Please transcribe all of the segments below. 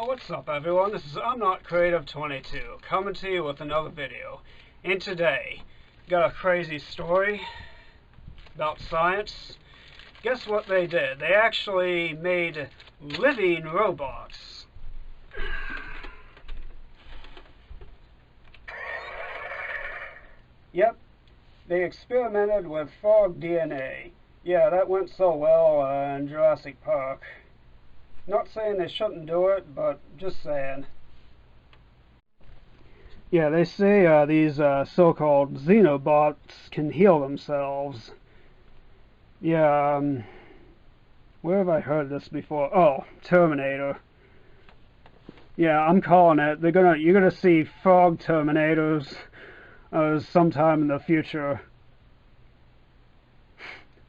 Oh, what's up everyone? This is I'm Not Creative 22 coming to you with another video. And today, got a crazy story about science. Guess what they did? They actually made living robots. Yep, they experimented with frog DNA. Yeah, that went so well in Jurassic Park. Not saying they shouldn't do it, but just saying. Yeah, they say these so-called Xenobots can heal themselves. Yeah, where have I heard this before? Oh, Terminator. Yeah, I'm calling it. You're gonna see frog Terminators sometime in the future.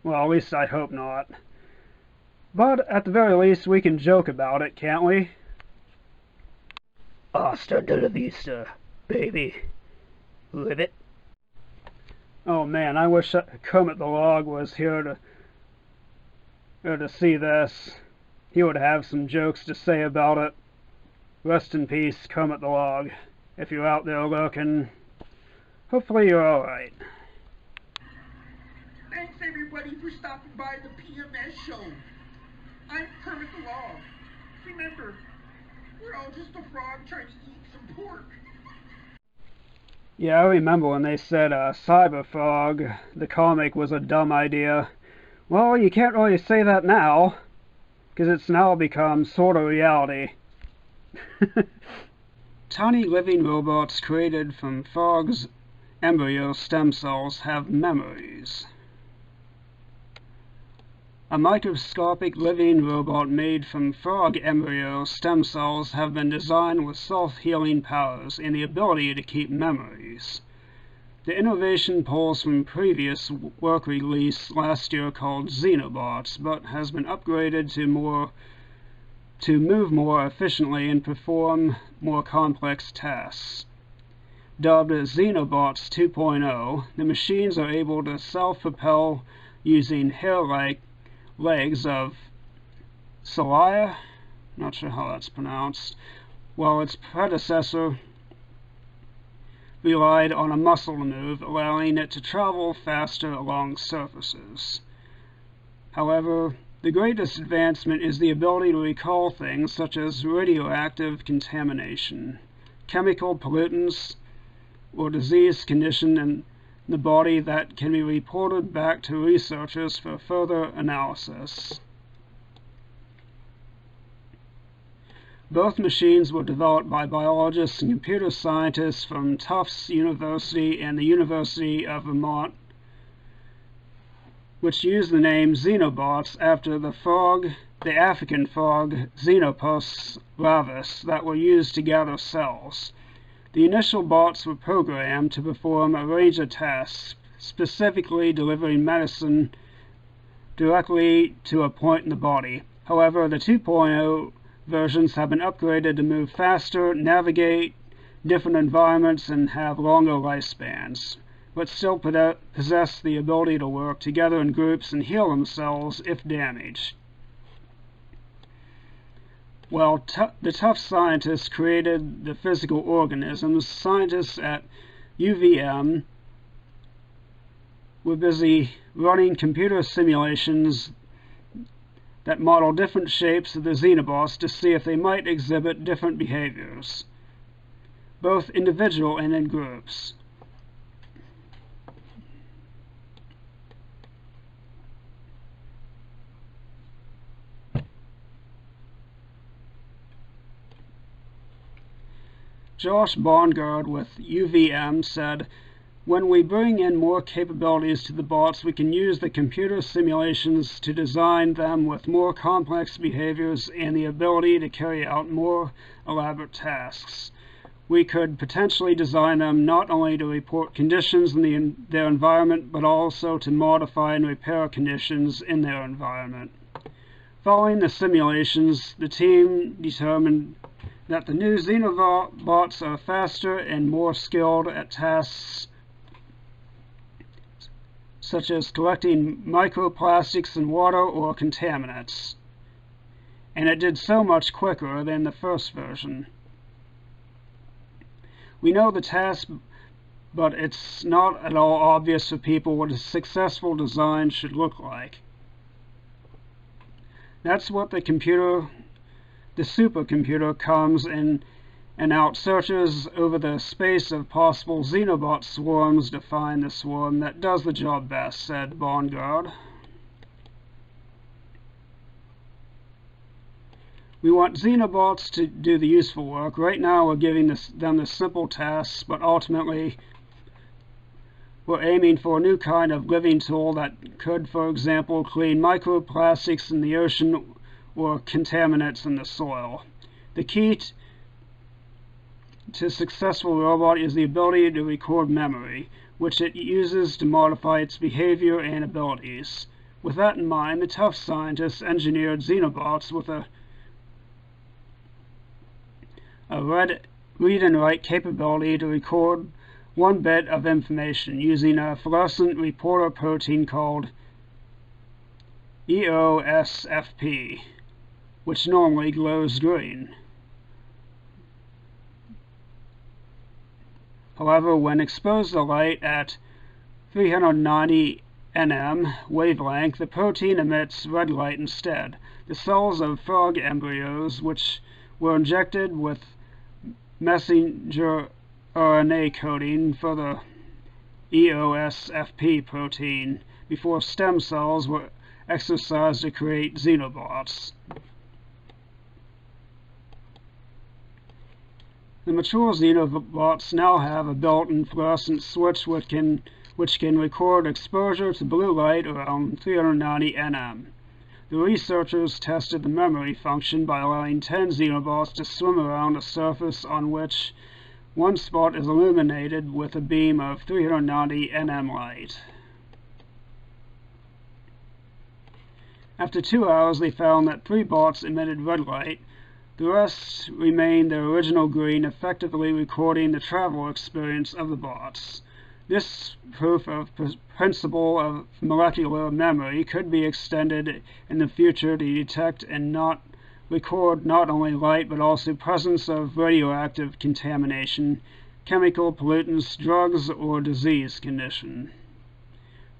Well, at least I hope not. But at the very least, we can joke about it, can't we? Hasta de la vista, baby. Live it. Oh man, I wish Kermit the Log was here to see this. He would have some jokes to say about it. Rest in peace, Kermit the Log. If you're out there looking, hopefully you're alright. Thanks everybody for stopping by the PMS show. I'm Kermit the Log. Remember, we're all just a frog trying to eat some pork. Yeah, I remember when they said Cyber Frog, the comic, was a dumb idea. Well, you can't really say that now, because it's now become sort of reality. Tiny living robots created from frogs' embryo stem cells have memories. A microscopic living robot made from frog embryo stem cells have been designed with self-healing powers and the ability to keep memories. The innovation pulls from previous work release last year called Xenobots, but has been upgraded to move more efficiently and perform more complex tasks. Dubbed Xenobots 2.0, the machines are able to self-propel using hair-like legs of Celia, not sure how that's pronounced, while its predecessor relied on a muscle to move, allowing it to travel faster along surfaces. However, the greatest advancement is the ability to recall things such as radioactive contamination, chemical pollutants, or disease condition in the body that can be reported back to researchers for further analysis. Both machines were developed by biologists and computer scientists from Tufts University and the University of Vermont, which used the name Xenobots after the African frog Xenopus lavis that were used to gather cells. The initial bots were programmed to perform a range of tasks, specifically delivering medicine directly to a point in the body. However, the 2.0 versions have been upgraded to move faster, navigate different environments, and have longer lifespans, but still possess the ability to work together in groups and heal themselves if damaged. While the Tufts scientists created the physical organisms, scientists at UVM were busy running computer simulations that model different shapes of the Xenobots to see if they might exhibit different behaviors, both individual and in groups. Josh Bongard with UVM said, "When we bring in more capabilities to the bots, we can use the computer simulations to design them with more complex behaviors and the ability to carry out more elaborate tasks. We could potentially design them not only to report conditions in their environment, but also to modify and repair conditions in their environment." Following the simulations, the team determined that the new Xenobots are faster and more skilled at tasks such as collecting microplastics in water or contaminants. and it did so much quicker than the first version. We know the task, but it's not at all obvious for people what a successful design should look like. That's what the supercomputer comes in and out searches over the space of possible Xenobot swarms to find the swarm that does the job best, said Vanguard. We want Xenobots to do the useful work. Right now we're giving them the simple tasks, but ultimately we're aiming for a new kind of living tool that could, for example, clean microplastics in the ocean or contaminants in the soil. The key to successful robot is the ability to record memory, which it uses to modify its behavior and abilities. With that in mind, the tough scientists engineered Xenobots with a read and write capability to record one bit of information using a fluorescent reporter protein called EOSFP, which normally glows green. However, when exposed to light at 390 nm wavelength, the protein emits red light instead. The cells of frog embryos, which were injected with messenger RNA coding for the EOSFP protein before stem cells were exercised to create Xenobots. The mature Xenobots now have a built-in fluorescent switch which can record exposure to blue light around 390 nm. The researchers tested the memory function by allowing 10 Xenobots to swim around a surface on which one spot is illuminated with a beam of 390 nm light. After 2 hours, they found that 3 bots emitted red light. The rest remained their original green, effectively recording the travel experience of the bots. This proof of principle of molecular memory could be extended in the future to detect and record not only light but also presence of radioactive contamination, chemical pollutants, drugs, or disease condition.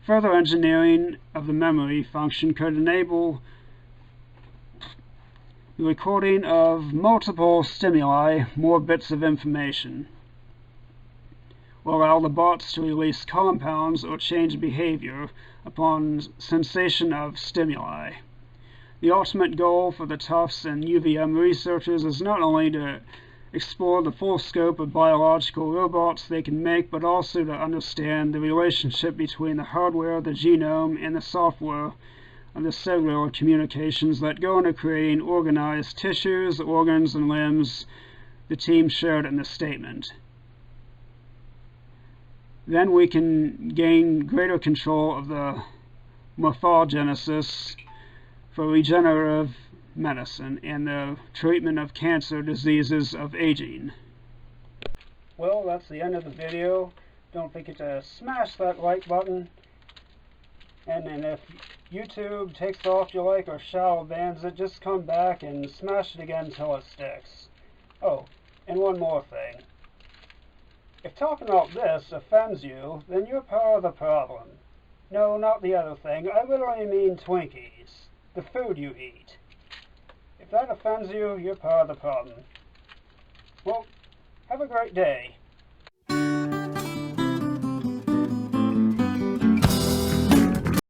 Further engineering of the memory function could enable the recording of multiple stimuli, more bits of information, or allow the bots to release compounds or change behavior upon sensation of stimuli. The ultimate goal for the Tufts and UVM researchers is not only to explore the full scope of biological robots they can make, but also to understand the relationship between the hardware, the genome, and the software of the cellular communications that go into creating organized tissues, organs, and limbs the team shared in the statement. Then we can gain greater control of the morphogenesis for regenerative medicine and the treatment of cancer diseases of aging. Well, that's the end of the video. Don't forget to smash that like button. And then if YouTube takes off you like or shadow bans it, just come back and smash it again until it sticks. Oh, and one more thing. If talking about this offends you, then you're part of the problem. No, not the other thing. I literally mean Twinkies. The food you eat. If that offends you, you're part of the problem. Well, have a great day.